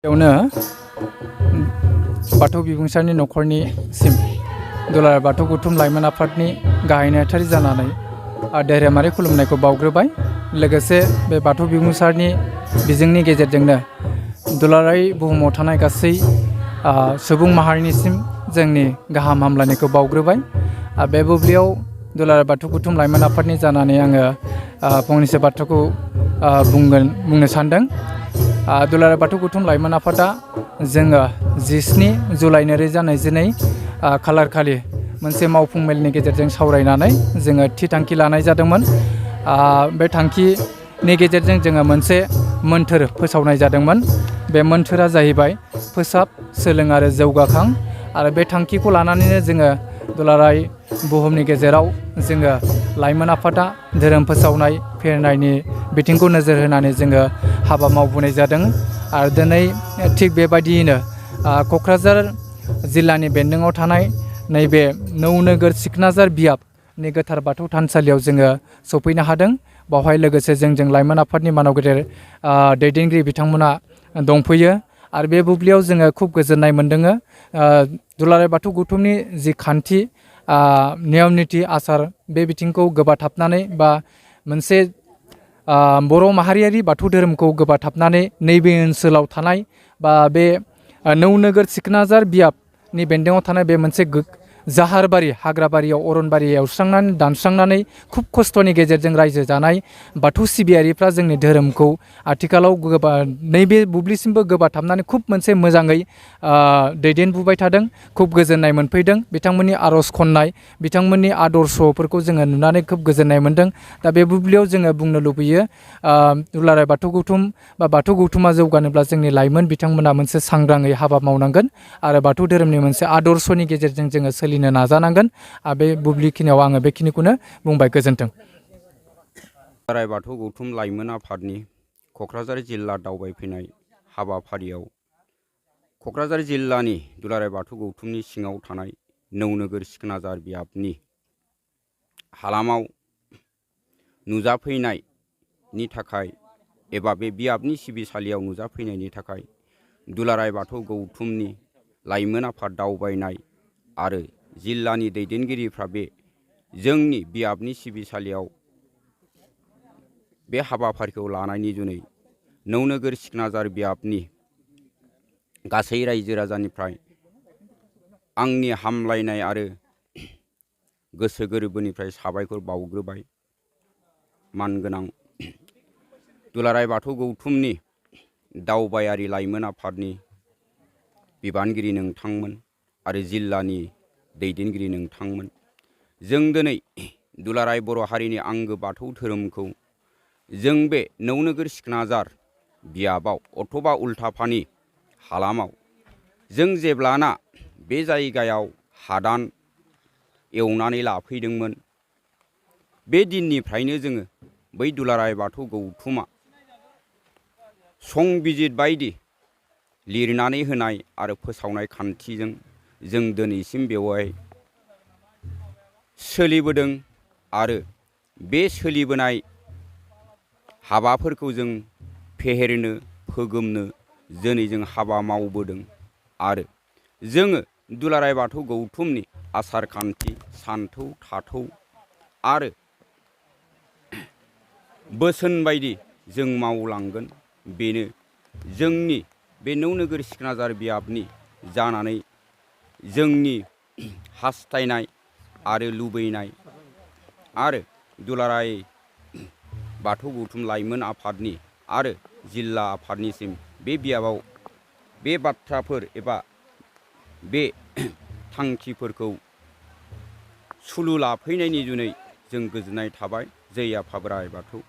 बेयावनो बाथौ बिबुंसारनि न'खरनिसिम दुलाराय बाथौ गौथुम लाइमोन आफादनि गाहाय नेहाथारि जानानै धोरोमारि खुलुमनायखौ बावग्रोबाय। लोगोसे बे बाथौ बिबुंसारनि बिजोंनि गेजेरजोंनो दुलाराय बुहुमाव थानाय गासै सुबुं माहारिनिसिम जोंनि गाहाम हामलायनायखौ बावग्रोबाय। बे बुब्लियाव दुलाराय बाथौ गौथुम लाइमोन आफादनि जानानै आङो फंनैसो बाथ्राखौ बुंनो सानदों। दुलाराय बाथौ गौथुम लाइमोन आफादा जोङो 17 जुलाइ 2022 खालार खालि मोनसे मावफुं मेलनि गेजेरजों सावरायनानै जोङो थि थांखि लानाय जादोंमोन। बे थांखिनि गेजेरजों जोङो मोनसे मोन्थोर फोसावनाय जादोंमोन। बे मोन्थोरा जाहैबाय फोसाब सोलों आरो जौगाखां। आरो बे थांखिखौ लानानैनो जोङो दुलाराय बुहुमनि गेजेराव जोङो लाइमोन आफादा धोरोम फोसावनाय फेहेरनायनि बिथिंखौ नोजोर होनानै जोङो हाबा मावबोनाय जादों। आरो दिनै थिग बेबायदियैनो क'क्राझार जिल्लानि बेन्दोङाव थानाय नैबे नौनोगोर सिखनाजार बियाबनि गोथार बाथौ थानसालियाव जोङो सफैनो हादों। बावहाय लोगोसे जोंजों लाइमोन आफादनि मानाव गेदेर दैदेनगिरि बिथांमोना दंफैयो। आरो बे बुब्लियाव जोङो खुब गोजोननाय मोन्दों। दुलाराय बाथौ गौथुमनि जि खान्थि नियम निथि आसार बे बिथिंखौ गोबाथाबनानै बा मोनसे बर' माहारियारि बाथौ धोरोमखौ गोबाथाबनानै नैबे ओनसोलाव थानाय बा बे नौनोगोर सिखनाजार बियाबनि बेन्दोङाव थानाय बे मोनसे जाहारबारि हाग्राबारियाव अरनबारि एवस्रांनानै दानस्रांनानै खुब खस्थ'नि गेजेरजों रायजो जानाय बाथौ सिबियारिफ्रा जोंनि धोरोमखौ आथिखालाव नैबे बुब्लिसिमबो गोबाथाबनानै खुब मोनसे मोजाङै दैदेनबोबाय थादों। खुब गोजोननाय मोनफैदों। बिथांमोननि आर'ज खन्नाय बिथांमोननि आदर्शफोरखौ जोङो नुनानै खुब गोजोननाय मोन्दों। दा बे बुब्लियाव जोङो बुंनो लुबैयो दुलाराय बाथौ गौथुम बा बाथौ गौथुमा जौगानोब्ला जोंनि लाइमोन बिथांमोना मोनसे सांग्राङै हाबा मावनांगोन आरो बाथौ धोरोमनि मोनसे आदर्शनि गेजेरजों जोङो सोलिनो नाजानांगोन। बे बुब्लिखिनियाव आङो बेखिनिखौनो बुंबाय। गोजोन्थों। दुलाराय बाथौ गौथुम लाइमोन आफादनि क'क्राझार जिल्ला दावबायफैनाय हाबाफारियाव क'क्राझार जिल्लानि दुलाराय बाथौ गौथुमनि सिङाव थानाय नौनोगोर सिखनाजार बियाबनि हालामाव नुजाफैनायनि थाखाय एबा बे बियाबनि सिबिसालियाव नुजाफैनायनि थाखाय दुलाराय बाथौ गौथुमनि लाइमोन आफाद दावबायनाय आरो जिल्लानि दैदेनगिरिफ्रा बे जोंनि बियाबनि सिबिसालियाव बे हाबाफारिखौ लानायनि जुनै नौनोगोर सिखनाजार बियाबनि गासै रायजो राजानिफ्राय आंनि हामलायनाय आरो गोसो गोरबोनिफ्राय साबायखर बावग्रोबाय। मानगोनां दुलाराय बाथौ गौथुमनि दावबायारि लाइमोन आफादनि बिबानगिरि नोंथांमोन आरो जिल्लानि दैदेनगिरि नोंथांमोन, जों दिनै दुलाराय बर' हारिनि आंगो बाथौ धोरोमखौ जों बे नौनोगोर सिखनाजार बियाबाव अथ'बा उल्थाफानि हालामाव जों जेब्लाना बे जायगायाव हादान एवनानै लाफैदोंमोन, बे दिननिफ्रायनो जोङो बै दुलाराय बाथौ गौथुमा संबिजित बायदि लिरनानै होनाय आरो फोसावनाय खान्थिजों जों दिनैसिम बेवहाय सोलिबोदों आरो बे सोलिबोनाय हाबाफोरखौ जों फेहेरनो फोगोमनो दिनै जों हाबा मावबोदों। आरो जोङो दुलाराय बाथौ गौथुमनि आसार खान्थि सानथौ थाथौ आरो बोसोन बायदि जों मावलांगोन। बेनो जोंनि बे नौनोगोर सिखनाजार बियाबनि जानानै जोंनि हास्थायनाय आरो लुबैनाय आरो दुलाराय बाथौ गौथुम लाइमोन आफादनि आरो जिल्ला आफादनिसिम बे बियाबाव बे बाथ्राफोर एबा बे थांखिफोरखौ सुलु लाफैनायनि जुनै जों गोजोननाय थाबाय। जै आफा बोराइ बाथौ।